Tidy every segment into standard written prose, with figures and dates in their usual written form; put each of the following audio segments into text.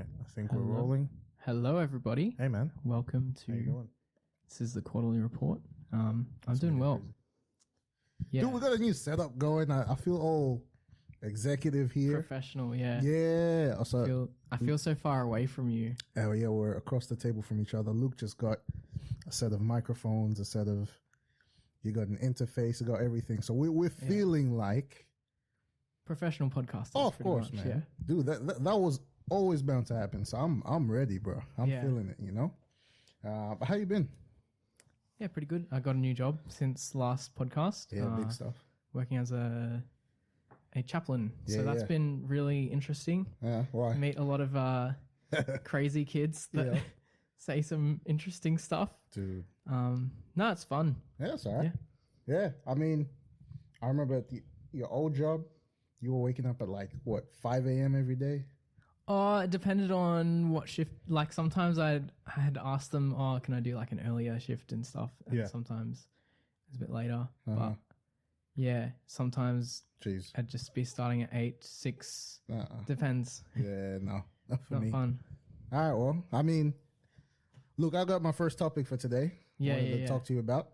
right, I think we're rolling. Hello, everybody. Hey, man. Welcome How you to. doing? This is the quarterly report. I'm doing well. Crazy. Yeah, Dude, we got a new setup going. I feel all executive here. professional. Yeah, Yeah. Also, I feel so far away from you. oh yeah, we're across the table from each other. Luke just got a set of microphones, you got an interface, you got everything. So we're feeling like, Professional podcasters. oh, of pretty course, much, man. Dude, that was always bound to happen. So I'm ready, bro. I'm Yeah. feeling it, you know? But how you been? Yeah, pretty good. I got a new job since last podcast. Yeah, big stuff. Working as a chaplain. Yeah, So that's yeah. been really interesting. Yeah, why? Meet a lot of crazy kids that Yeah. say some interesting stuff. Dude. No, it's fun. Yeah, it's all right. Yeah. I mean, I remember at your old job, you were waking up at like, what, 5 a.m. every day? Oh, it depended on what shift. Like sometimes I had asked them, "Oh, can I do like an earlier shift and stuff?" And Yeah. sometimes it's a bit later. Uh-huh. But yeah, sometimes Jeez. I'd just be starting at 8, 6. Uh-uh. Depends. Yeah, no. Not for Not me. fun. All right, well, I mean, look, I got my first topic for today. Yeah, Wanted yeah, to yeah. talk to you about.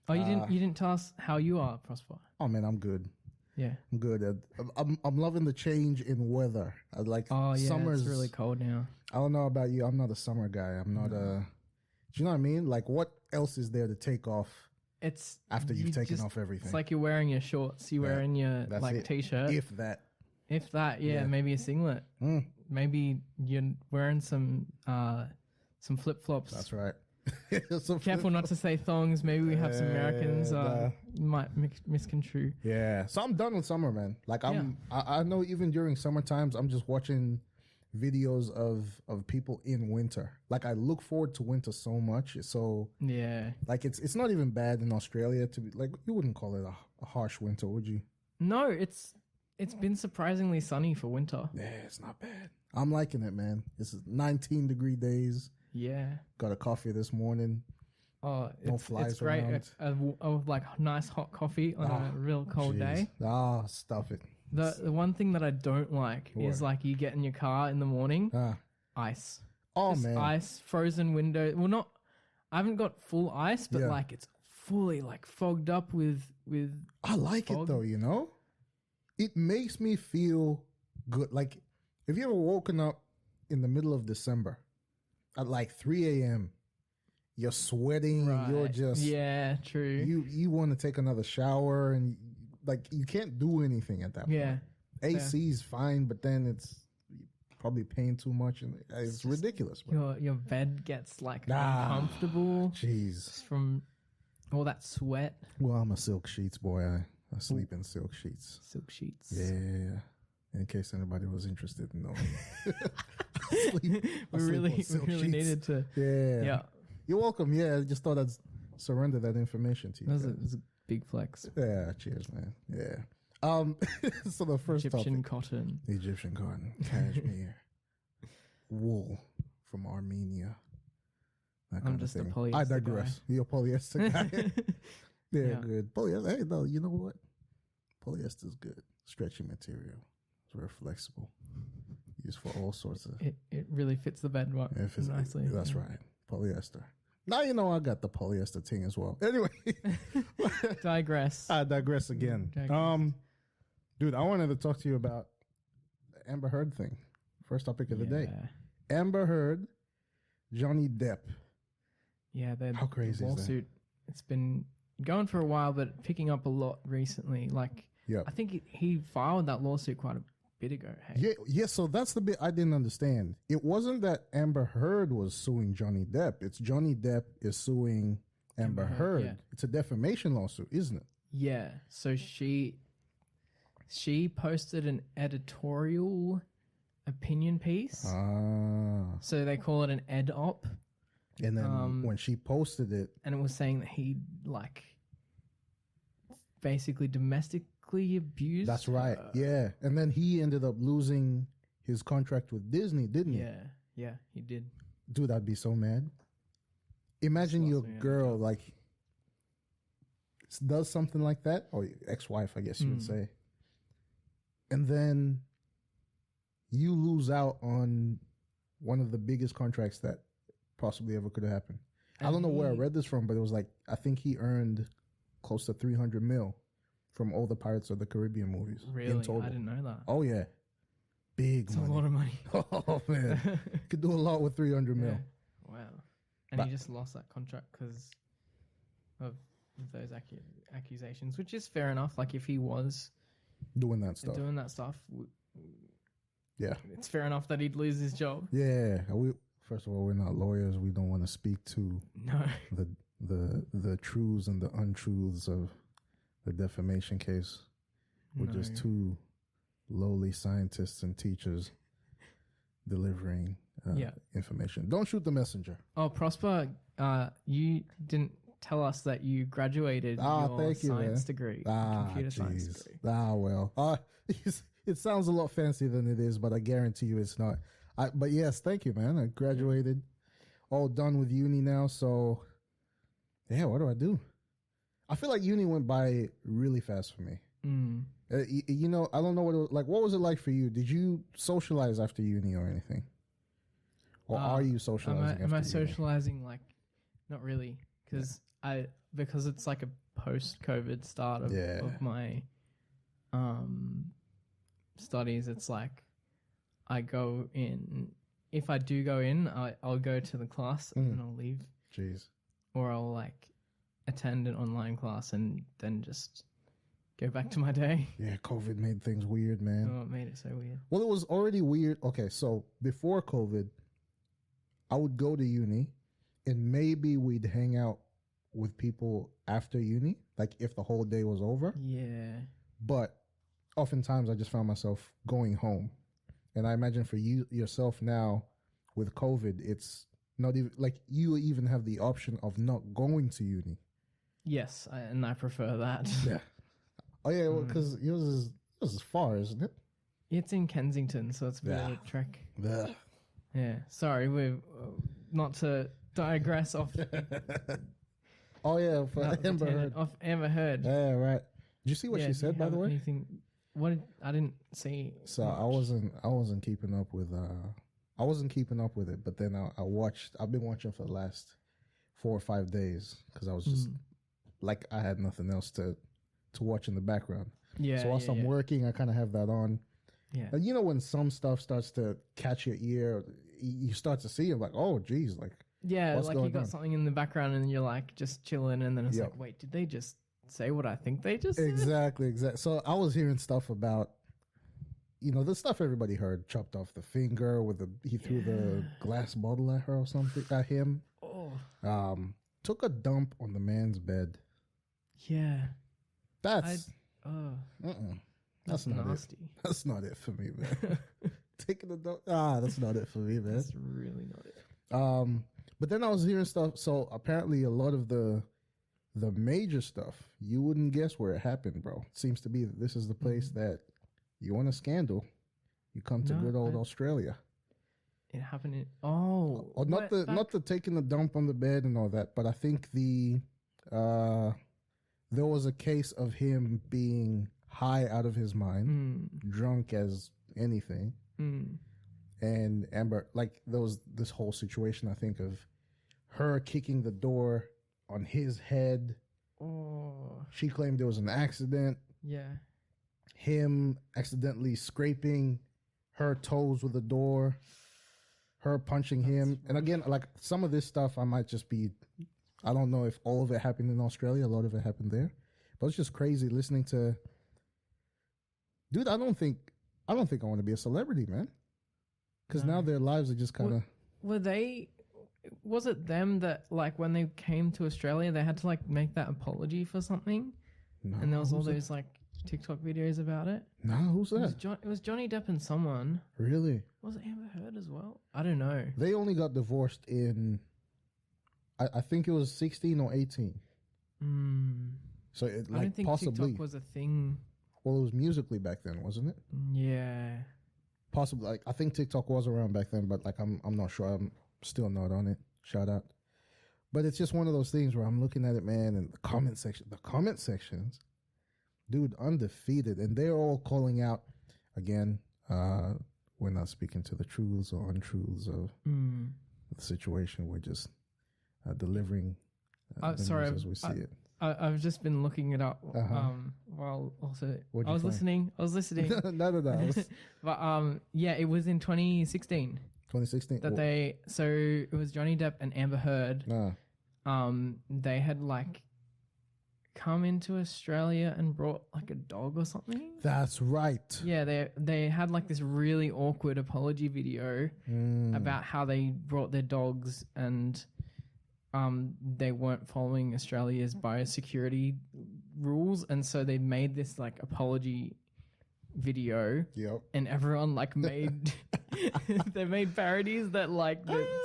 Oh, you didn't tell us how you are, Prosper. Oh, man, I'm good. Yeah. I'm good. I'm loving the change in weather. I like Oh yeah, summer's it's really cold now. I don't know about you. I'm not a summer guy. I'm not a. Do you know what I mean? Like, what else is there to take off It's after you've you taken just- off everything? It's like you're wearing your shorts. You're wearing your That's like it. t-shirt. If that. If that, yeah, Yeah. maybe a singlet. Mm. Maybe you're wearing some flip flops. That's right. So Careful not to say thongs. Maybe we have some Americans nah. might misconstrue. Yeah. So I'm done with summer, man. Like I know even during summer times, I'm just watching videos of people in winter. Like I look forward to winter so much. So Yeah. like it's not even bad in Australia to be like, you wouldn't call it a harsh winter, would you? No, it's been surprisingly sunny for winter. Yeah, it's not bad. I'm liking it, man. This is 19-degree days. Yeah. Got a coffee this morning. Oh, No flies it's great. around. Like nice hot coffee on a real cold day. Ah, stuff it. The one thing that I don't like is like you get in your car in the morning, ice. Oh, Just man. ice, frozen window. Well, I haven't got full ice, but Yeah. like it's fully like fogged up with. I like fog. it though, you know? It makes me feel good. Like, have you ever woken up in the middle of December at like 3 a.m.? You're sweating and you're just, yeah, true. you want to take another shower and like you can't do anything at that point. Yeah. AC's fine, but then it's you're probably paying too much and it's ridiculous, bro. Your bed gets like Ah, uncomfortable Jeez. from all that sweat. Well, I'm a silk sheets boy. I sleep in silk sheets. Silk sheets. Yeah. In case anybody was interested in knowing. we really needed to. Yeah. Yeah. You're welcome. Yeah, I just thought I'd surrender that information to you. That was a big flex. Yeah, cheers, man. Yeah. So the first Egyptian topic. cotton. Egyptian cotton, cashmere, wool from Armenia. That kind I'm of just a thing. polyester I digress. You're a polyester guy. Yeah, good. Polyester. Hey, no, you know what? Polyester is good. Stretchy material. It's very flexible. Used for all sorts of. It really fits the bed nicely. That's right. Polyester. Now you know I got the polyester thing as well. Anyway, Digress. I digress again. Dude, I wanted to talk to you about the Amber Heard thing. First topic of the day. Amber Heard, Johnny Depp. Yeah, How crazy is that? lawsuit. It's been going for a while, but picking up a lot recently. Like, Yeah. I think he filed that lawsuit quite a bit ago. Hey? Yeah, so that's the bit I didn't understand. It wasn't that Amber Heard was suing Johnny Depp. It's Johnny Depp is suing Amber Heard. yeah. It's a defamation lawsuit, isn't it? Yeah. So she posted an editorial opinion piece. Ah. So they call it an ed op. And then when she posted it, And it was saying that he like basically domestically abused. that's right. Yeah. And then he ended up losing his contract with Disney, didn't he? Yeah, he did. Dude, I'd be so mad. Imagine your girl like does something like that, or your ex-wife, I guess you would say. And then you lose out on one of the biggest contracts that possibly ever could have happened. I And don't know where I he- read this from, but it was like, I think he earned close to 300 mil from all the Pirates of the Caribbean movies. In Really, total. I didn't know that. Oh, yeah. Big It's money. a lot of money. Oh, man. Could do a lot with 300 mil. Yeah. Wow. And But- he just lost that contract because of those accusations, which is fair enough. Like, if he was Doing that stuff. doing that stuff, Yeah. it's fair enough that he'd lose his job. Yeah. First of all, we're not lawyers. We don't want to speak to No. the truths and the untruths of the defamation case. We're just No. two lowly scientists and teachers delivering Yeah. information. Don't shoot the messenger. Oh, Prosper, you didn't tell us that you graduated your thank you, science man. degree, Ah, computer science jeez. degree. Well. It sounds a lot fancier than it is, but I guarantee you it's not. But yes, thank you, man. I graduated, all done with uni now. So, yeah, what do I do? I feel like uni went by really fast for me. Mm. You know, I don't know what it was like. What was it like for you? Did you socialize after uni or anything? Or are you socializing Am I after uni? socializing? Like, not really, because it's like a post-COVID start of my studies. It's like I go in. If I do go in, I'll go to the class and then I'll leave, Jeez. or I'll like attend an online class and then just go back to my day. Yeah, COVID made things weird, man. Oh, it made it so weird. Well, it was already weird. Okay, so before COVID, I would go to uni and maybe we'd hang out with people after uni, like if the whole day was over. Yeah. But oftentimes I just found myself going home. And I imagine for you yourself now with COVID, it's not even like you even have the option of not going to uni. Yes, and I prefer that. Yeah. Oh, yeah, because yours is far, isn't it? It's in Kensington, so it's a bit of a trek. Yeah. Sorry, we're not to digress off. Oh, yeah, for Amber Heard. Off Amber Heard. Yeah, right. Did you see what she do you said, by have the way? Anything? I didn't see. So I wasn't keeping up with it, but then I've been watching for the last 4 or 5 days because I was just like I had nothing else to watch in the background. Yeah. So whilst I'm working, I kind of have that on. Yeah. And you know when some stuff starts to catch your ear, you start to see it like, oh, geez, like Yeah, what's like you going got on? something in the background and you're like just chilling, and then it's Yep. like, wait, did they just say what I think they just said? Exactly. So I was hearing stuff about, the stuff everybody heard, chopped off the finger he threw the glass bottle at her or something, at him. Oh, Took a dump on the man's bed. yeah. That's That's not nasty. it. That's not it for me, man. Taking a dump. That's not it for me, man. That's really not it. But then I was hearing stuff. So apparently, a lot of the major stuff, you wouldn't guess where it happened, bro. It seems to be that this is the place that you want a scandal, you come to No, good old Australia. It happened in Not the taking the dump on the bed and all that, but I think there was a case of him being high out of his mind, drunk as anything. And Amber, like, there was this whole situation, I think, of her kicking the door on his head. Oh, She claimed there was an accident. yeah. Him accidentally scraping her toes with the door. Her punching him. And again, like, some of this stuff I might just be, I don't know if all of it happened in Australia. A lot of it happened there. But it's just crazy listening to, dude, I don't think I want to be a celebrity, man. Because now their lives are just kind of. Was it them that, like, when they came to Australia, they had to, like, make that apology for something? No, And there was all who's that? those, like, TikTok videos about it? No, who's It was, that? it was Johnny Depp and someone. Really? Was it Amber Heard as well? I don't know. They only got divorced in, I think it was 16 or 18. So it, I don't think possibly. TikTok was a thing. Well, it was Musically back then, wasn't it? Yeah. Possibly. Like, I think TikTok was around back then, but like I'm not sure. I'm still not on it. Shout out. But it's just one of those things where I'm looking at it, man, and the comment sections, dude, undefeated, and they're all calling out again. we're not speaking to the truths or untruths of the situation. We're just delivering the sorry, news as we see it. I've just been looking it up while also What'd I you was find? listening. No. But yeah, it was in 2016 2016. that it was Johnny Depp and Amber Heard. They had like come into Australia and brought like a dog or something. That's right. Yeah, they had like this really awkward apology video about how they brought their dogs and they weren't following Australia's biosecurity rules, and so they made this like apology video. Yep. And everyone like made they made parodies that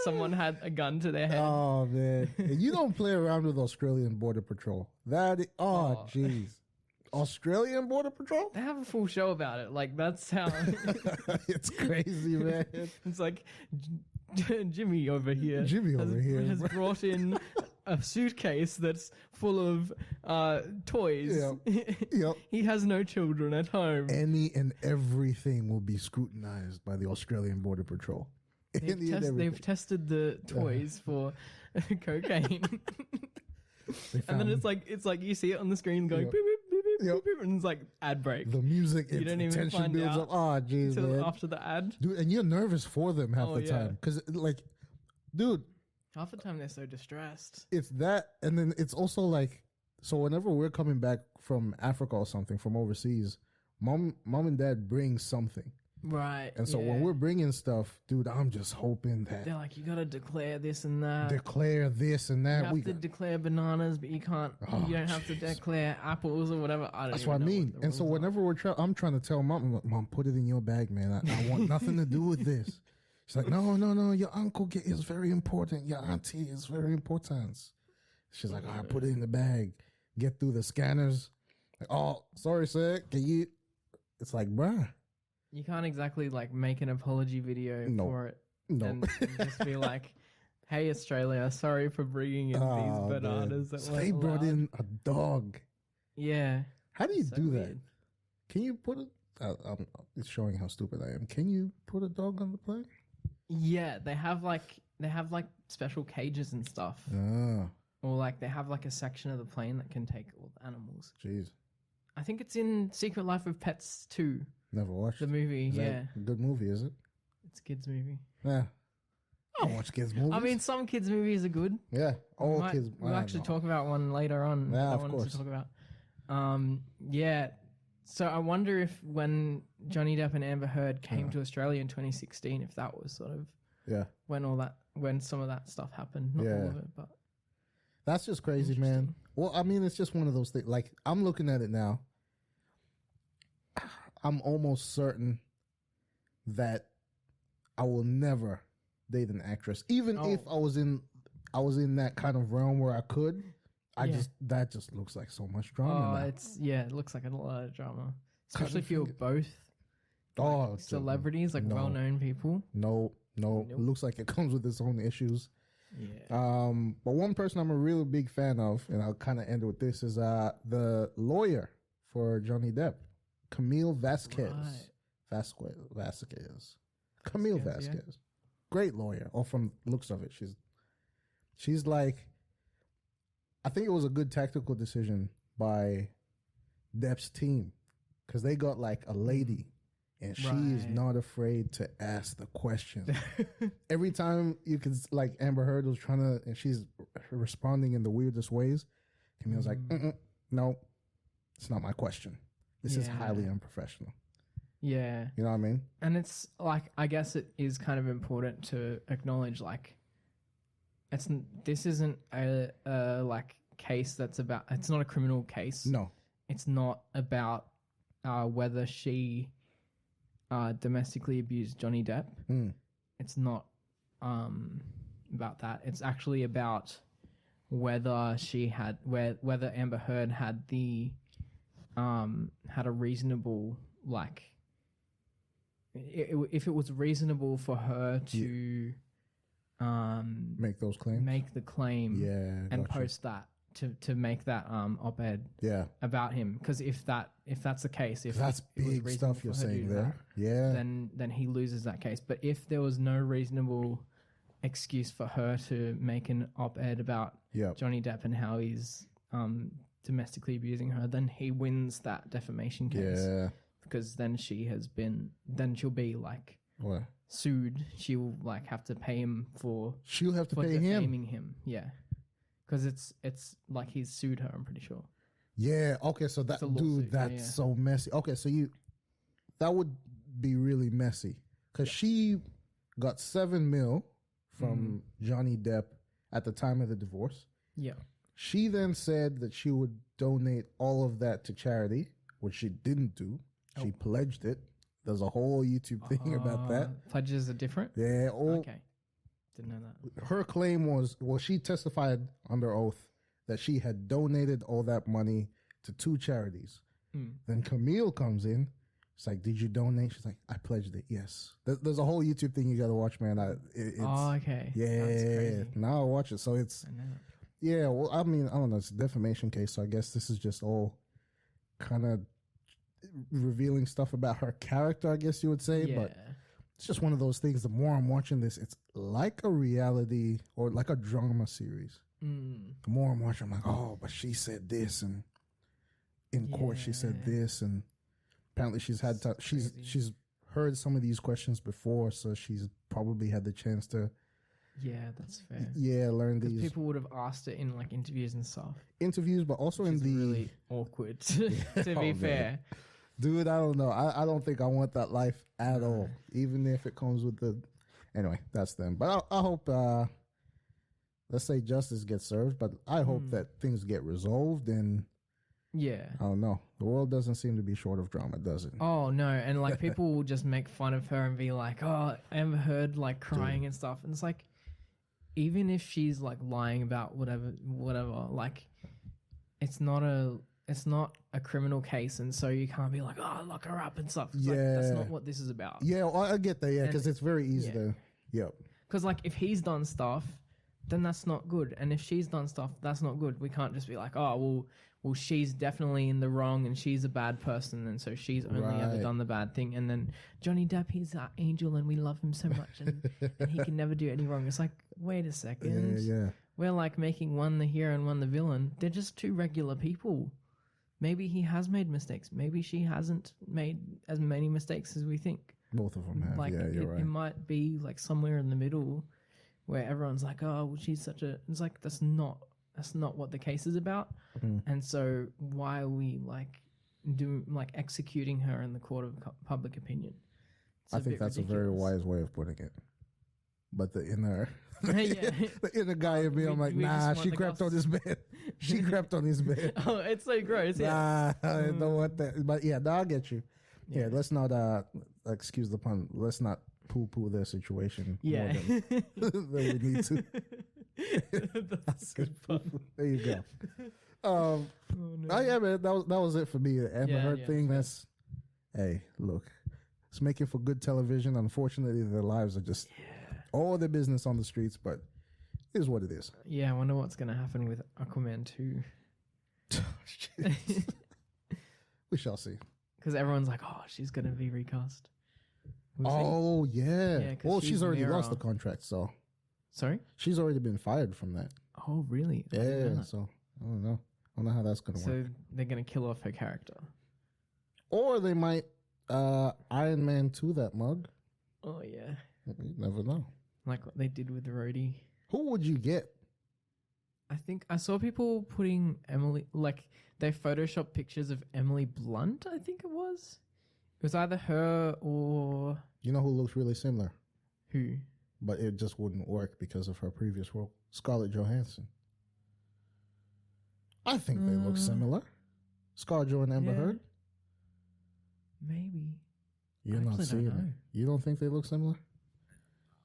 someone had a gun to their head. Oh man, you don't play around with Australian Border Patrol. Jeez, Australian Border Patrol. They have a full show about it. Like that's how It's crazy, man. it's like Jimmy over here. Has brought in a suitcase that's full of toys. Yep. He has no children at home. Any and everything will be scrutinized by the Australian Border Patrol. They've tested the toys for cocaine. And then it's like you see it on the screen going beep, beep, beep, beep, beep, beep, and it's like ad break. The music, You don't even tension find builds out up. Oh, jeez, until man. after the ad. Dude, and you're nervous for them half the time. Because, dude, Half the time they're so distressed. it's that, and then it's also like, so whenever we're coming back from Africa or something, from overseas, mom and dad bring something. Right. And so when we're bringing stuff, dude, I'm just hoping that they're like, you got to declare this and that. declare this and that. You have to declare bananas, but you can't. You don't have to declare apples or whatever. That's what I mean. And so whenever I'm trying to tell mom, put it in your bag, man. I want nothing to do with this. She's like, no. Your uncle is very important. Your auntie is very important. She's like, all right, put it in the bag. Get through the scanners. Like, oh, sorry, sir. Can you? It's like, bruh. You can't exactly like make an apology video for it. No. And just be like, hey, Australia, sorry for bringing in these bananas. That they brought in a dog. Yeah. How do you do that? Weird. Can you put it? It's showing how stupid I am. Can you put a dog on the plane? Yeah, they have like special cages and stuff. Or like they have like a section of the plane that can take all the animals. Jeez. I think it's in Secret Life of Pets 2. Never watched the movie. Is yeah, that a good movie, is it? It's a kids movie. Yeah. I don't watch kids movies. I mean, some kids movies are good. Yeah, all kids. We'll actually talk about one later on. Yeah, I of wanted course. to talk about. Yeah. So I wonder if when Johnny Depp and Amber Heard came to Australia in 2016, if that was sort of when some of that stuff happened. Not all of it, but that's just crazy, man. Well, I mean, it's just one of those things. Like, I'm looking at it now. I'm almost certain that I will never date an actress, even if I was in that kind of realm where I could. That just looks like so much drama. It looks like a lot of drama, especially if you're both celebrities, like well-known people. No, it looks like it comes with its own issues. Yeah. But one person I'm a real big fan of, and I'll kind of end with this, is the lawyer for Johnny Depp, Camille Vasquez. Right. Vasquez. Camille Vasquez. Great lawyer. Or from looks of it, she's like, I think it was a good tactical decision by Depp's team, because they got like a lady, and she is not afraid to ask the questions. Every time you can, like, Amber Heard was trying to, and she's responding in the weirdest ways. Camille's like, no, it's not my question. This is highly unprofessional. Yeah. You know what I mean? And it's like, I guess it is kind of important to acknowledge, like, this isn't a like case that's about, it's not a criminal case. No. It's not about whether she domestically abused Johnny Depp. It's not about that. It's actually about whether whether Amber Heard had had a reasonable, like, if it was reasonable for her to make those claims, make the claim, and gotcha. post that. to make that op-ed Yeah. about him, because if that's the case, if That's it was big reasonable stuff you're for her to saying do there. Yeah. then he loses that case. But if there was no reasonable excuse for her to make an op-ed about Yeah. Johnny Depp and how he's domestically abusing her, then he wins that defamation case. Yeah. Because then she'll be like What? sued. She will like have to pay him for She'll have to pay him. defaming him. Yeah, because it's like he's sued her. I'm pretty sure. Yeah. Okay. So that It's a lawsuit, dude, that's yeah. so messy. Okay. So that would be really messy because she got $7 million from Johnny Depp at the time of the divorce. Yeah. She then said that she would donate all of that to charity, which she didn't do. She pledged it. There's a whole YouTube thing about that. Pledges are different. Yeah. Okay. Didn't know that. Her claim was, well, she testified under oath that she had donated all that money to 2 charities. Then Camille comes in. It's like, did you donate? She's like, I pledged it. Yes. There's a whole YouTube thing you got to watch, man. It's, okay. yeah. That's crazy. Now I'll watch it. So it's, I know. yeah. Well, I mean, I don't know. It's a defamation case. So I guess this is just all kind of revealing stuff about her character, I guess you would say. Yeah. But it's just one of those things. The more I'm watching this, it's like a reality or like a drama series. The more I'm watching, I'm like, oh, but she said this, and in court she said this, and apparently she's had to, she's heard some of these questions before, so she's probably had the chance to. Yeah, that's fair. Yeah, learn these People would have asked it in like interviews and stuff. Interviews, but also in It's the really awkward. To be man. fair. Dude, I don't know. I don't think I want that life at all, even if it comes with the. Anyway, that's them. But I hope, let's say justice gets served, but I hope that things get resolved. And Yeah. I don't know. The world doesn't seem to be short of drama, does it? Oh no, and like people will just make fun of her and be like, "Oh, Amber Heard like crying and stuff," and it's like, even if she's like lying about whatever, like, it's not a criminal case, and so you can't be like, "Oh, lock her up" and stuff. It's like, that's not what this is about. Yeah, well, I get that. Yeah, because it's very easy to. Yep. Because like if he's done stuff, then that's not good, and if she's done stuff, that's not good. We can't just be like, "Oh, well, she's definitely in the wrong and she's a bad person, and so she's only ever done the bad thing." And then Johnny Depp, he's our angel and we love him so much, and he can never do any wrong. It's like, wait a second. Yeah. We're like making one the hero and one the villain. They're just 2 regular people. Maybe he has made mistakes. Maybe she hasn't made as many mistakes as we think. Both of them have. Like, yeah, you're right. It might be like somewhere in the middle where everyone's like, "Oh, well, she's such a..." It's like, that's not what the case is about. And so why are we like executing her in the court of public opinion? I think that's ridiculous. A very wise way of putting it. But the inner, the inner guy in me, I'm like, nah, she crept on his bed. She crept on his bed. Oh, it's so gross. Nah, I don't want that. But yeah, no, I'll get you. Yeah, let's not, excuse the pun, let's not poo-poo their situation more than we need to. That's good fun. There you go. Oh yeah, man, that was it for me. The Amber Heard thing. That's, hey, look, it's making for good television. Unfortunately, their lives are just all their business on the streets, but it is what it is. Yeah, I wonder what's going to happen with Aquaman 2. We shall see. Because everyone's like, "Oh, she's going to be recast." We'll see. Yeah. Well, she's already lost the contract, so. Sorry? She's already been fired from that. Oh, really? Yeah, so I don't know. I don't know how that's going to work. So they're going to kill off her character. Or they might Iron Man 2 that mug. Oh, yeah. You never know. Like what they did with Rhodey. Who would you get? I think I saw people putting Emily, like they photoshopped pictures of Emily Blunt, I think it was. It was either her or... You know who looks really similar? Who? But it just wouldn't work because of her previous role. Scarlett Johansson. I think they look similar. Scarlett Jo and Amber Heard. Maybe. You're not seeing it. You don't think they look similar?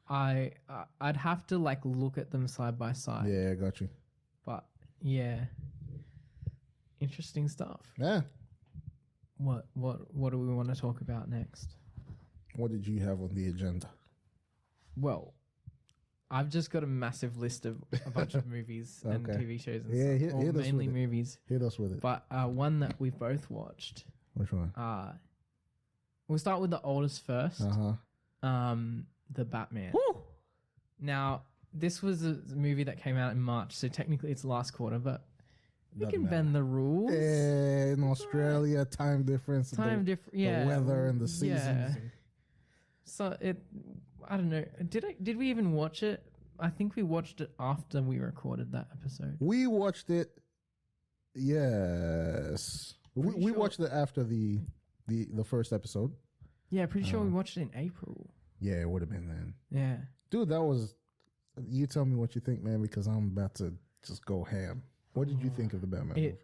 I'd have to like look at them side by side. Yeah, I got you. But yeah, interesting stuff. Yeah. What do we want to talk about next? What did you have on the agenda? Well, I've just got a massive list of a bunch of movies and Okay. TV shows and Yeah, stuff. Or hit us mainly with it. movies. Hit us with it. But one that we've both watched. Which one? We'll start with the oldest first. Uh-huh. The Batman. Woo! Now, this was a movie that came out in March, so technically it's last quarter, but we Doesn't can matter. bend the rules. Yeah, in Australia, time difference, Time different, yeah. the weather and the seasons. Yeah. So I don't know. Did we even watch it? I think we watched it after we recorded that episode. We watched it. Yes, we Pretty sure- watched it after the first episode. Yeah, pretty sure we watched it in April. Yeah, it would have been then, Yeah. dude. That was. You tell me what you think, man, because I'm about to just go ham. What did you think of the Batman movie?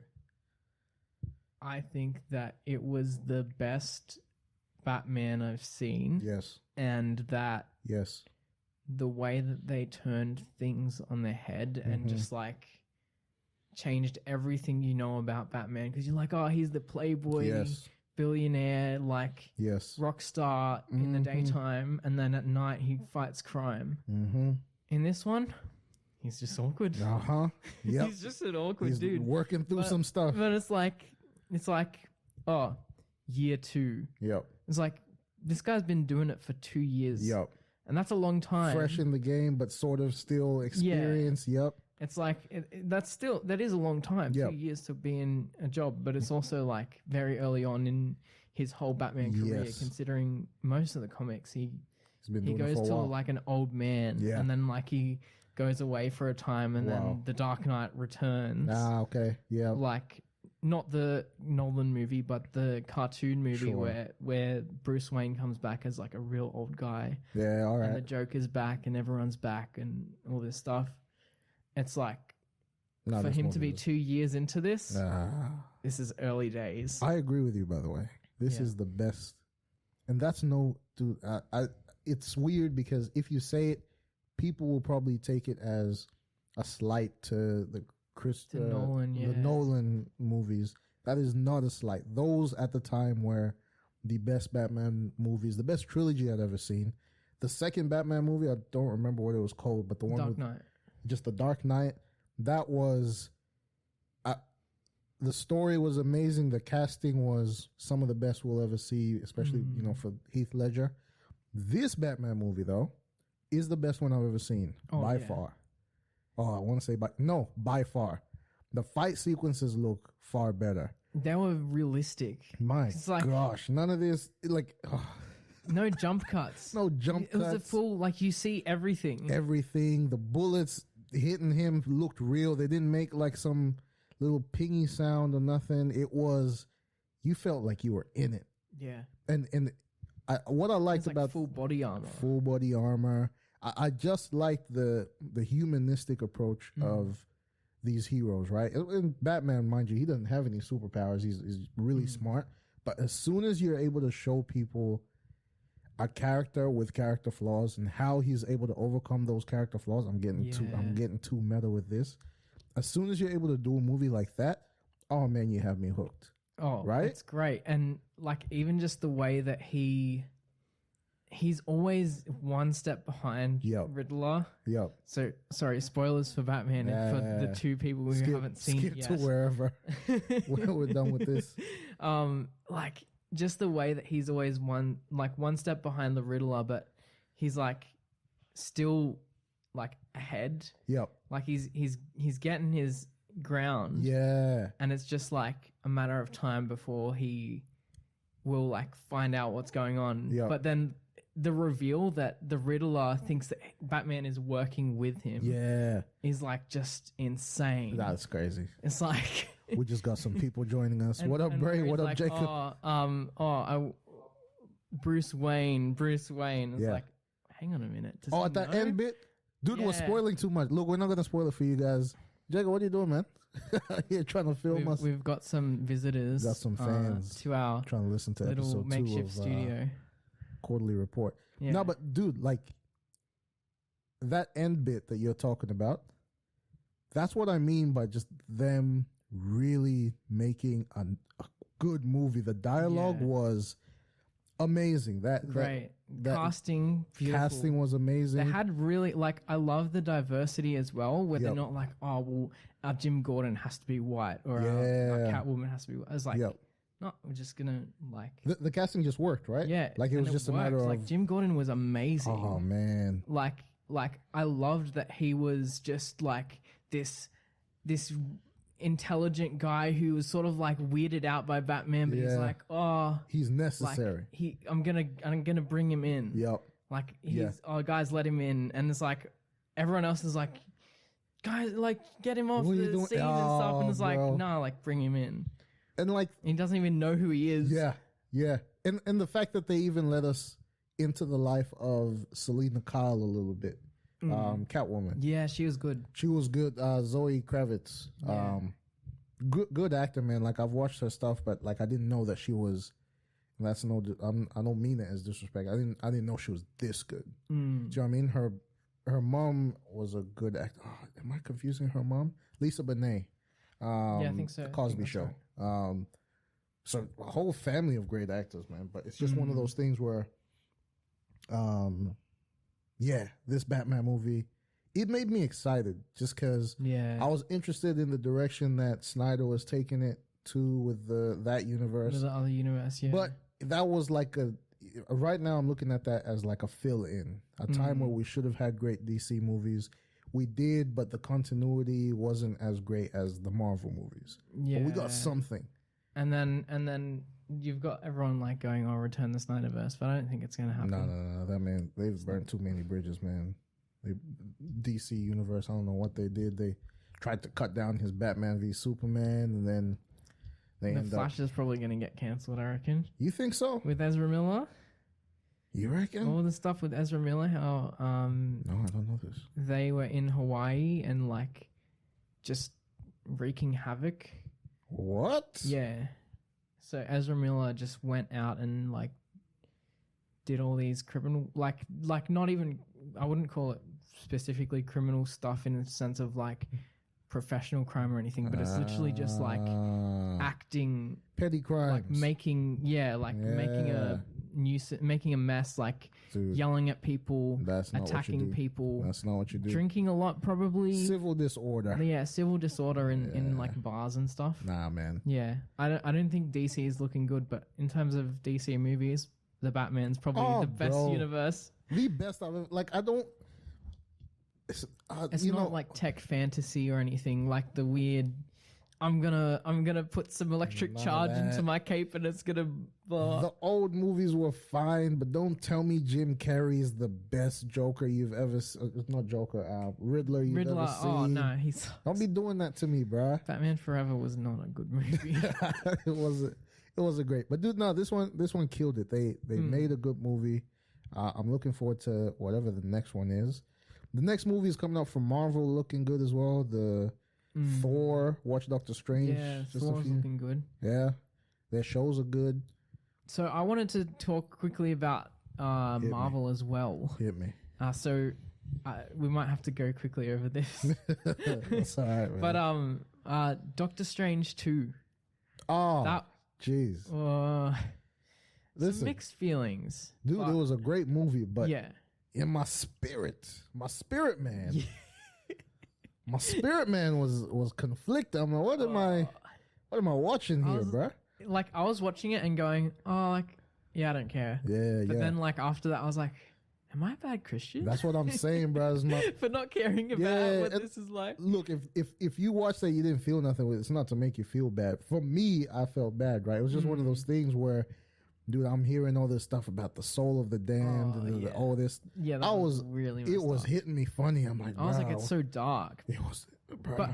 I think that it was the best Batman I've seen. Yes. And that Yes. the way that they turned things on their head and just like changed everything you know about Batman, because you're like, oh, he's the playboy Yes. billionaire, like Yes. rock star in the daytime, and then at night he fights crime. Mm-hmm. In this one, he's just awkward. Uh huh. Yep. He's just an awkward He's dude. working through But- some stuff. But it's like, oh, year 2. Yep. It's like, this guy's been doing it for 2 years. Yep. And that's a long time. Fresh in the game, but sort of still experienced. Yep. It's like, that is a long time. Yep. 2 years to be in a job, but it's also like very early on in his whole Batman career, Yes. considering most of the comics, he He's been doing goes it for a to while. like an old man. Yeah. And then like he goes away for a time, and Wow. then the Dark Knight returns. Okay. Yeah. Like, not the Nolan movie, but the cartoon movie Sure. where Bruce Wayne comes back as like a real old guy, Yeah. All and the right. Joker's back, and everyone's back, and all this stuff. It's like, No, for this him to be movie 2 years into this, is- this is early days. I agree with you. By the way, this Yeah. is the best, and that's no, dude. It's weird because if you say it, people will probably take it as a slight to the Nolan, the yeah. Nolan movies. That is not a slight. Those at the time were the best Batman movies, the best trilogy I'd ever seen. The second Batman movie, I don't remember what it was called, but the one Dark with Knight. just the Dark Knight, that was the story was amazing. The casting was some of the best we'll ever see, especially for Heath Ledger. This Batman movie though is the best one I've ever seen by far. Oh, I want to say by far. The fight sequences look far better. They were realistic. My It's like- gosh, none of this No jump cuts. no jump It was a cuts. full, like, you see everything. Everything, the bullets hitting him looked real. They didn't make like some little pingy sound or nothing. It was, you felt like you were in it. Yeah. And what I liked It's like about full body armor. full body armor, I just liked the humanistic approach of these heroes, right? And Batman, mind you, he doesn't have any superpowers. He's really smart. But as soon as you're able to show people a character with character flaws and how he's able to overcome those character flaws, I'm getting too meta with this. As soon as you're able to do a movie like that, oh man, you have me hooked. Oh, right? It's great. And like, even just the way that he's always one step behind Yep. Riddler. Yep. So sorry, spoilers for Batman and for the two people who haven't seen skip it yet. to wherever we're done with this. Like, just the way that he's always one step behind the Riddler, but he's like still like ahead. Yep. Like he's getting his ground. Yeah. And it's just like a matter of time before he will like find out what's going on. Yep. But then the reveal that the Riddler thinks that Batman is working with him Yeah. is like just insane. That's crazy. It's like We just got some people joining us. and- What up, and Bray? where What he's up, like, Jacob? Bruce Wayne. It's Yeah. like, hang on a minute. Does Oh, he at that know? end bit? Dude was Yeah. spoiling too much. Look, we're not going to spoil it for you guys. Jacob, what are you doing, man? You're trying to film us. We've got some visitors. Got some fans to our Trying to listen to little episode 2 makeshift of studio. Quarterly Report. Yeah. No, but dude, like that end bit that you're talking about, that's what I mean by just them really making a good movie. The dialogue Yeah. was amazing. Great. That Casting, beautiful. casting was amazing. They had really, like, I love the diversity as well, where they're Yep. not like, oh, well, our Jim Gordon has to be white, or our Yeah. Catwoman has to be white. I was like, Yep. no, we're just gonna, like, The casting just worked, right? yeah. Like it and was just a matter worked. of Like, Jim Gordon was amazing. oh man. Like I loved that he was just like this intelligent guy who was sort of like weirded out by Batman, but he's Yeah. like, oh, He's like necessary. I'm gonna bring him in. Yep. Like he's Yeah. oh guys, let him in, and it's like everyone else is like, guys, like get him off What are you the doing? scene and stuff, and it's Oh, like bro. no, like bring him in. And like He doesn't even know who he is. yeah. And the fact that they even let us into the life of Selena Kyle a little bit. Catwoman. Yeah, she was good. She was good. Zoe Kravitz. Yeah. Good actor, man. Like I've watched her stuff, but like I didn't know that she was. That's no. I don't mean it as disrespect. I didn't know she was this good. Do you know what I mean? Her mom was a good actor. Oh, am I confusing her mom? Lisa Bonet. Yeah, I think so. The I Cosby think Show. that's So a whole family of great actors, man. But it's just one of those things where, yeah, this Batman movie, it made me excited just because Yeah. I was interested in the direction that Snyder was taking it to with that universe. With the other universe, yeah. But that was like right now I'm looking at that as like a fill in, a time where we should have had great DC movies. We did, but the continuity wasn't as great as the Marvel movies. yeah. But we got something. And then you've got everyone like going, "Oh, return the Snyderverse," but I don't think it's gonna happen. No. That man, they've burned too many bridges, man. DC universe, I don't know what they did. They tried to cut down his Batman v Superman, and then they The end Flash is probably gonna get cancelled, I reckon, You think so? with Ezra Miller. You reckon? All the stuff with Ezra Miller, how No, I don't know this. they were in Hawaii and like just wreaking havoc. What? Yeah. So Ezra Miller just went out and like did all these criminal, like not even, I wouldn't call it specifically criminal stuff in the sense of like professional crime or anything, but it's literally just like acting, petty crimes. like making making a mess, like Dude, yelling at people, that's not what you attacking do. people, That's not what you do. drinking a lot, probably. Civil disorder. Yeah, civil disorder in like bars and stuff. Nah, man. Yeah, I don't think DC is looking good, but in terms of DC movies, the Batman's probably Oh, the best bro. universe. The best I've ever, like, I don't. It's you not know, like tech fantasy or anything like the weird. I'm gonna put some electric None of charge that. into my cape and it's gonna blow up. the old movies were fine, but don't tell me Jim Carrey is the best Joker you've ever. It's not Joker. Riddler you've Riddler. ever seen. Oh no, he's Don't be doing that to me, bruh. Batman Forever was not a good movie. It wasn't great, but dude, no, this one killed it. They made a good movie. I'm looking forward to whatever the next one is. The next movie is coming out from Marvel, looking good as well. The Thor, Watch Doctor Strange. Yeah, just a Thor's few. looking good. Yeah, their shows are good. So I wanted to talk quickly about Marvel as well. Hit me. So we might have to go quickly over this. That's all right, man. But Doctor Strange 2. Oh, That jeez. some Listen, mixed feelings. dude, but it was a great movie, but yeah. in my spirit man, my spirit man was conflicted. I'm like, what am I watching here, bruh? Like I was watching it and going, oh, like yeah, I don't care. Yeah, But yeah. then like after that, I was like, am I a bad Christian? That's what I'm saying, bruh. It's my, For not caring about Yeah, what and- this is like. look, if you watch that, you didn't feel nothing with it. It's not to make you feel bad. For me, I felt bad, right? It was just one of those things where, dude, I'm hearing all this stuff about the soul of the damned and yeah. all this. Yeah, that I was was really. It messed was up. hitting me funny. I'm like, I was like, bruh, it's so dark. It was, bruh. But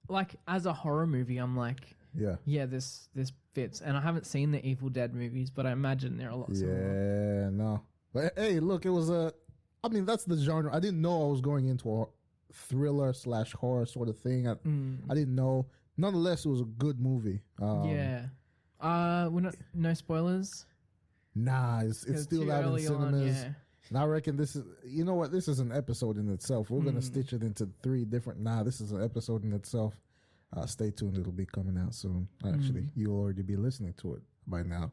like as a horror movie, I'm like, yeah. this fits. And I haven't seen the Evil Dead movies, but I imagine there are lots of them. Yeah, no. But hey, look, it was I mean, that's the genre. I didn't know I was going into a thriller / horror sort of thing. I didn't know. Nonetheless, it was a good movie. Yeah. We're not no spoilers. Nah, it's 'Cause still too out in early on, cinemas. yeah. And I reckon this is, you know what? This is an episode in itself. We're gonna stitch it into 3 different. Nah, this is an episode in itself. Stay tuned; it'll be coming out soon. Actually, you'll already be listening to it by now.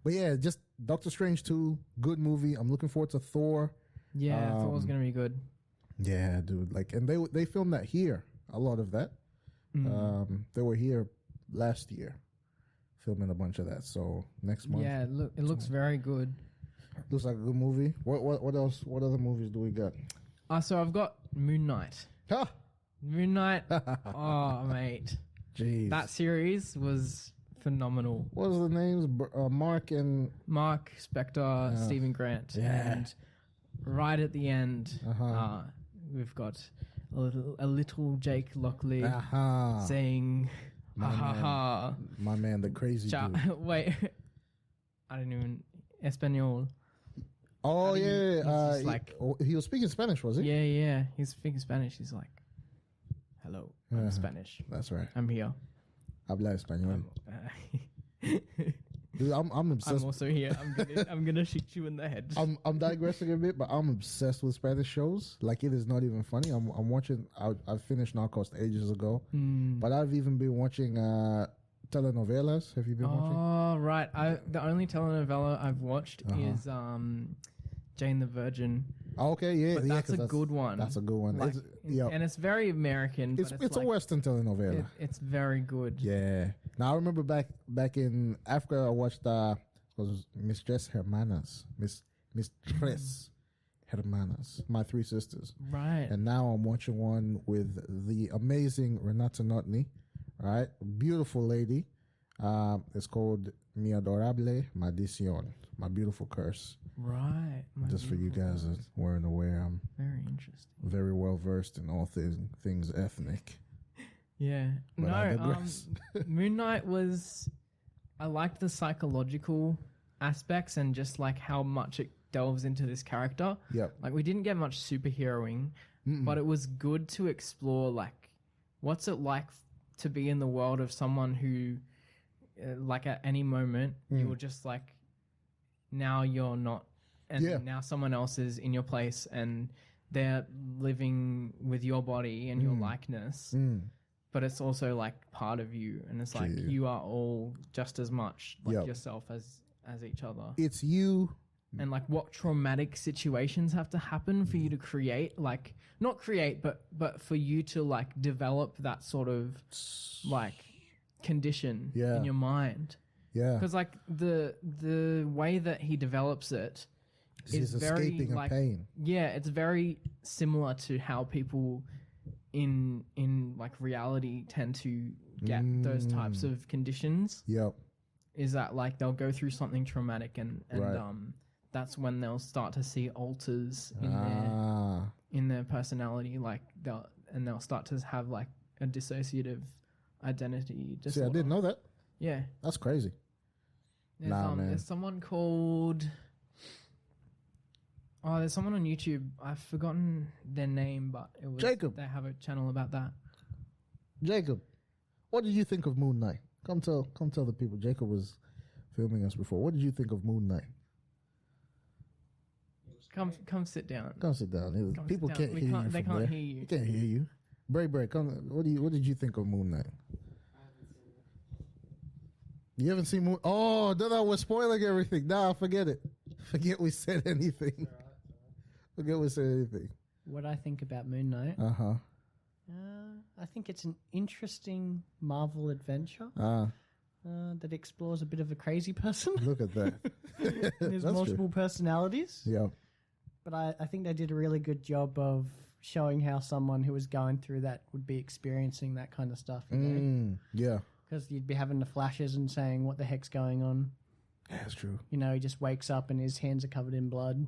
But yeah, just Doctor Strange 2, good movie. I'm looking forward to Thor. Yeah, I thought it was gonna be good. Yeah, dude. Like, and they filmed that here. A lot of that. They were here last year, filming a bunch of that. So next month. Yeah, it looks very good. Looks like a good movie. What else? What other movies do we got? So I've got Moon Knight. Ah, Moon Knight. Oh, mate, jeez. that series was phenomenal. What was the names? Mark and Mark Spector, Stephen Grant, Yeah. and right at the end, we've got a little Jake Lockley saying, "Ha ha ha." My man, the crazy dude. Wait, I don't even Espanol. Oh yeah, just like- he was speaking Spanish, was he? Yeah. He's speaking Spanish. He's like, "Hello, I'm Spanish. That's right. I'm here. Habla español. Dude, I'm obsessed. I'm also here. I'm gonna shoot you in the head." I'm digressing a bit, but I'm obsessed with Spanish shows. Like, it is not even funny. I'm watching. I finished Narcos ages ago, but I've even been watching telenovelas. Have you been watching? Oh right, the only telenovela I've watched is Jane the Virgin. Oh, okay, yeah, But yeah, that's a good one. That's a good one. Like, and it's very American. It's but a like, Western telenovela. It's very good. Yeah. Now I remember back in Africa, I watched was Mistress Hermanas, Miss Tres Hermanas, My Three Sisters. Right. And now I'm watching one with the amazing Renata Notni, right? Beautiful lady. It's called Mi Adorable Maldición, My Beautiful Curse. Right. Just for you guys that weren't aware, I'm very interesting. very well versed in all things ethnic. Yeah. But I digress. Moon Knight was. I liked the psychological aspects and just like how much it delves into this character. Yep. Like, we didn't get much superheroing, but it was good to explore like what's it like to be in the world of someone who, like, at any moment you're just like, now you're not, and now someone else is in your place and they're living with your body and your likeness. But it's also like part of you, and it's like you are all just as much like yourself as each other. It's you. And like, what traumatic situations have to happen for you to create, like, not create, but for you to like develop that sort of like condition in your mind. Yeah. Because like the way that he develops it is very escaping like pain. Yeah, it's very similar to how people in like reality tend to get those types of conditions. Yep. Is that like they'll go through something traumatic and that's when they'll start to see alters in their personality, like they'll start to have like a dissociative identity disorder. See, I didn't know that. Yeah. That's crazy. Man. There's someone called... Oh, there's someone on YouTube. I've forgotten their name, but it was... Jacob. They have a channel about that. Jacob, what did you think of Moon Knight? Come tell the people. Jacob was filming us before. What did you think of Moon Knight? Come sit down. Come sit down. People sit down. can't hear you. They can't hear you. They can't hear you. Break. Come. What did you think of Moon Knight? You haven't seen Moon? Oh, no, we're spoiling everything. Nah, forget it. Forget we said anything. Forget we said anything. What I think about Moon Knight? I think it's an interesting Marvel adventure that explores a bit of a crazy person. Look at that. There's multiple personalities. Yeah. But I think they did a really good job of showing how someone who was going through that would be experiencing that kind of stuff. You know? Yeah. Because you'd be having the flashes and saying, what the heck's going on? Yeah, that's true. You know, he just wakes up and his hands are covered in blood.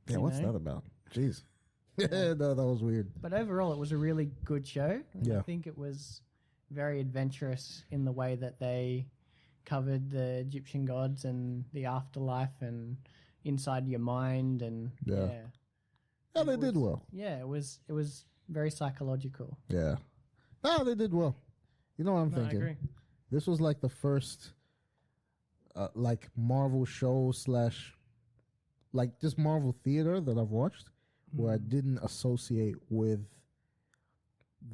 Yeah, what's that about? Jeez. Yeah, no, that was weird. But overall, it was a really good show. Yeah. I think it was very adventurous in the way that they covered the Egyptian gods and the afterlife and inside your mind and Yeah, they did well. Yeah, it was very psychological. Yeah. No, they did well. You know what I'm thinking? I agree. This was like the first like Marvel show / like just Marvel theater that I've watched where I didn't associate with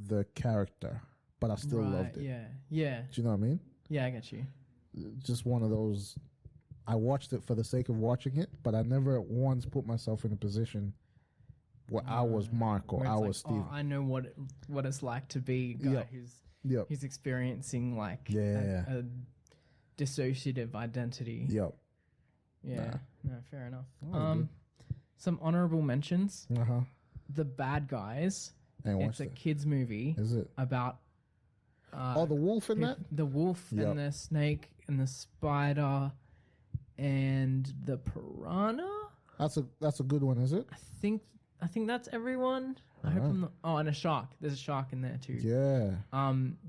the character, but I still loved it. Yeah. Do you know what I mean? Yeah, I get you. Just one of those I watched it for the sake of watching it, but I never once put myself in a position where I was Mark or Where I it's was like, Steve. I know what it's like to be a guy Yep. who's experiencing like Yeah. a dissociative identity. Yep. Yeah. No, fair enough. That was Some honorable mentions. Uh huh. The Bad Guys. And It's a kids movie Is it? about The wolf in that? the wolf Yep. and the snake and the spider and the piranha. That's a good one, is it? I think that's everyone. I hope I'm not. Oh, and a shark. There's a shark in there too. Yeah.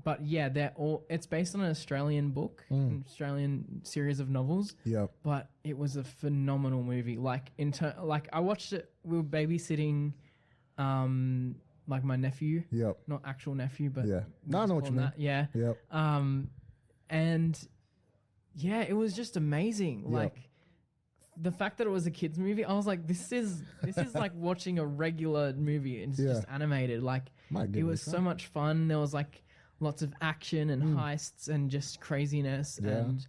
But yeah, they're all. It's based on an Australian book, an Australian series of novels. Yep. But it was a phenomenal movie. Like like I watched it. We were babysitting, like my nephew. Yep. Not actual nephew, but Yeah. we No, I just know what call you him mean. that. Yeah. Yep. And yeah, it was just amazing. Yep. Like the fact that it was a kids movie, I was like, this is like watching a regular movie and it's Yeah. just animated. Like My it was goodness, so huh? much fun. There was like lots of action and heists and just craziness, Yeah. and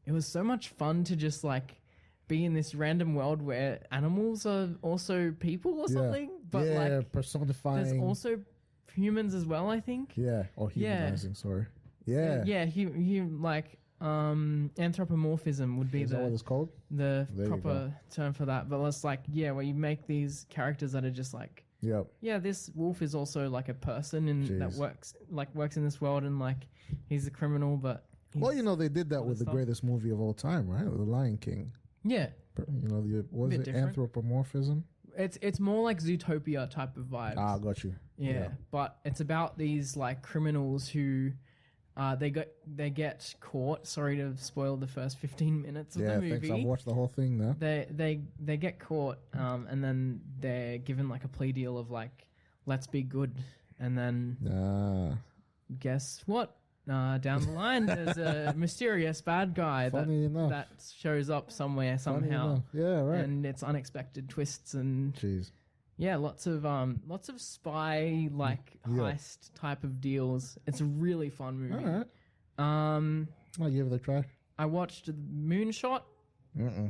it was so much fun to just like be in this random world where animals are also people or Yeah. something. But yeah, like personifying. there's also humans as well, I think. Yeah. Or Yeah. humanizing, sorry. Yeah. Yeah, he like anthropomorphism would be Is that what it's called? the There you proper term for that. But it's like, yeah, where you make these characters that are just like, Yep. yeah, this wolf is also like a person and that Jeez. works in this world, and like he's a criminal, but Well, you know, they did that all with this the stuff. greatest movie of all time, right? The Lion King. yeah, You know, what was Bit it? different. Anthropomorphism? it's more like Zootopia type of vibes. Ah, got you. Yeah, but it's about these like criminals who they get caught. Sorry to spoil the first 15 minutes of Yeah, the movie. thanks. I've watched the whole thing now. They get caught, and then they're given like a plea deal of like, let's be good, and then guess what? Down the line, there's a mysterious bad guy Funny enough. that shows up somewhere Funny somehow, enough. Yeah, right. and it's unexpected twists and Jeez. yeah, lots of spy like Yeah. heist type of deals. It's a really fun movie. All right. I'll give it a try. I watched Moonshot. Mm-mm.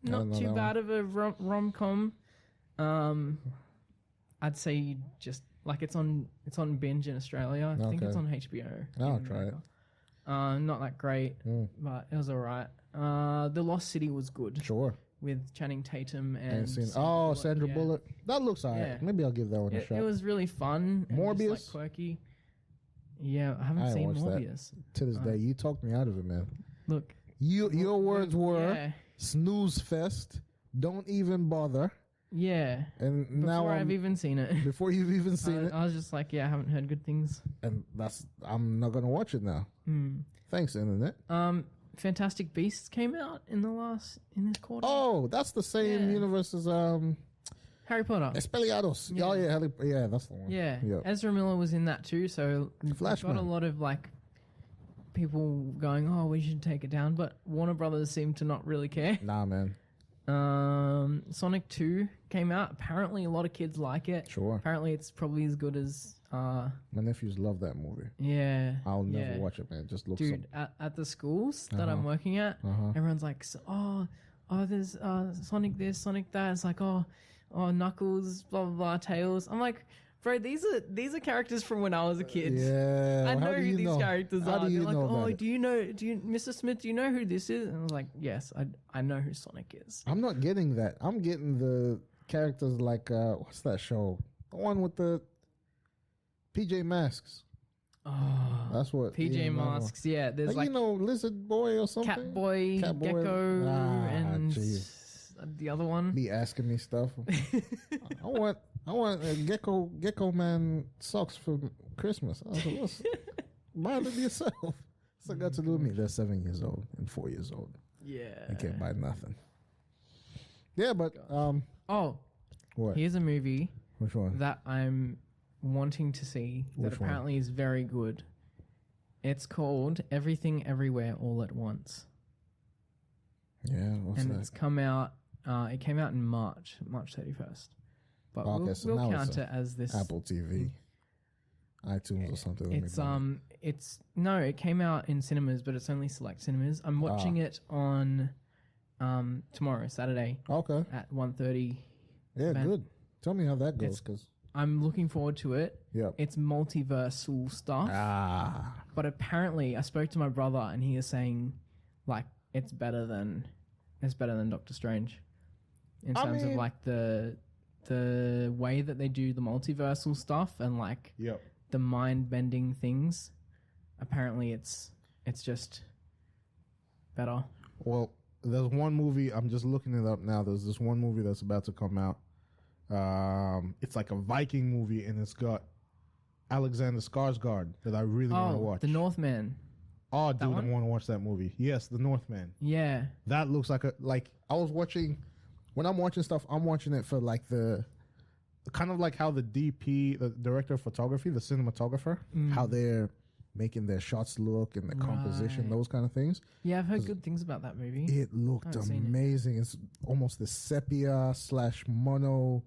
I Not don't know too that bad of a rom-com. I'd say you just like it's on binge in Australia. I think it's Okay. on HBO. I'll in try it. America. Not that great, but it was alright. The Lost City was good Sure. with Channing Tatum And and seen. Sandra Sandra yeah. Bullock. That looks alright. Yeah. Maybe I'll give that one a shot. It was really fun. And Morbius? just, like, quirky. Yeah, I haven't I seen watched that. Morbius. To this day, you talked me out of it, man. Look, Your words were yeah, snooze fest. Don't even bother. yeah. And now Before I've even seen it, before you've even seen it, I was just like, yeah, I haven't heard good things. and I'm not gonna watch it now. Thanks, internet. Fantastic Beasts came out in this quarter. Oh, that's the same Yeah. universe as Harry Potter. Espeliados. Yeah. Oh yeah, that's the one. Yeah. Yep. Ezra Miller was in that too, so we've got Flashman. a lot of like people going, oh, we should take it down, but Warner Brothers seem to not really care. Nah, man. Sonic 2 came out. Apparently a lot of kids like it. Sure. Apparently it's probably as good as My nephews love that movie. yeah. I'll never yeah. watch it, man. It just looks Dude, at the schools that I'm working at, Uh-huh. everyone's like, oh, there's Sonic this, Sonic that. It's like, oh, Knuckles, blah blah blah, Tails. I'm like, bro, these are characters from when I was a kid. Yeah. I How know do who you these know? characters How are. do you They're like, know oh, about it? do you, Mr. Smith? Do you know who this is? And I was like, yes, I know who Sonic is. I'm not getting that. I'm getting the characters like what's that show? The one with the PJ Masks. Oh, That's what PJ that one. Masks. Yeah, there's Like, Lizard Boy or something. Catboy, Catboy. Gecko, Ah, and jeez. the other one. Be asking me stuff. I want a gecko man socks for Christmas. I was like, buy them yourself. What's that got to do with me? They're 7 years old and 4 years old. Yeah. I can't buy nothing. Yeah, but Oh, what? here's a movie Which one? that I'm wanting to see that Which one? apparently is very good. It's called Everything Everywhere All at Once. Yeah, what's And that? it's come out, it came out in March 31st. But Oh, okay, so we'll now it's count it as this. Apple TV, iTunes or something. Let me It's find no, it came out in cinemas, but it's only select cinemas. I'm watching it on tomorrow, Saturday Okay. at 1:30. Yeah, event. good. Tell me how that goes, It's- because I'm looking forward to it. yep. It's multiversal stuff. But apparently, I spoke to my brother, and he is saying, like, it's better than Doctor Strange, in terms of mean- like the way that they do the multiversal stuff and like Yep. the mind bending things. Apparently, it's just better. Well, there's one movie, I'm just looking it up now. There's this one movie that's about to come out. It's like a Viking movie, and it's got Alexander Skarsgård that I really want to watch. The Northman. Oh, dude, I one? want to watch that movie. Yes, The Northman. Yeah. That looks like I was watching, when I'm watching stuff, I'm watching it for like the kind of like how the DP, the director of photography, the cinematographer, how they're making their shots look and the composition, Right. those kind of things. Yeah, I've heard good things about that movie. It looked haven't seen it. amazing. It's almost the sepia / monochrome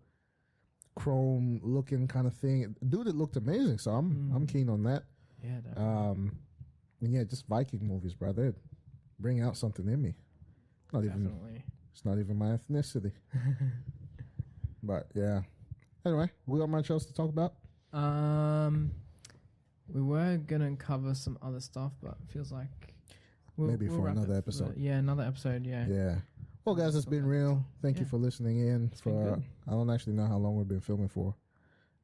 looking kind of thing. Dude, it looked amazing. So I'm keen on that. Yeah, definitely. And yeah, just Viking movies, brother. Bring out something in me. Definitely. It's not even my ethnicity. But yeah. Anyway, we got much else to talk about? We were gonna cover some other stuff, but it feels like Maybe for wrap another it episode. Yeah, another episode. Yeah. Yeah. Well, guys, it's been real. Thank you Yeah. for listening in. been For good. I don't actually know how long we've been filming for.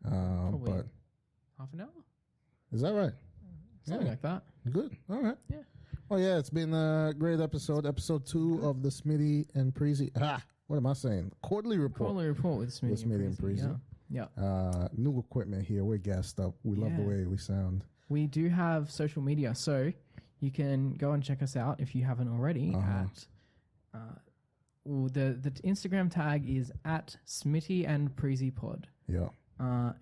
Probably But half an hour, is that right? something Yeah. like that. Good. All right. Yeah. Oh yeah, it's been a great episode. Episode 2 of the Smitty and Preezy. What am I saying? Quarterly report. Quarterly report with Smitty, and Preezy. Yeah. New equipment here. We're gassed up. We love the Yeah. way we sound. We do have social media, so you can go and check us out if you haven't already at. The Instagram tag is at Smitty and Preezy Pod. Yeah.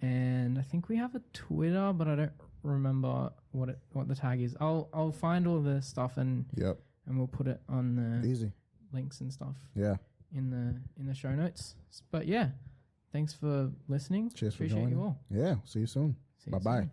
And I think we have a Twitter, but I don't remember what the tag is. I'll find all the stuff and Yep. we'll put it on the Easy. links and stuff Yeah. in the show notes. But yeah, thanks for listening. Cheers for Appreciate joining. you all. Yeah. See you soon. See you Bye-bye. soon.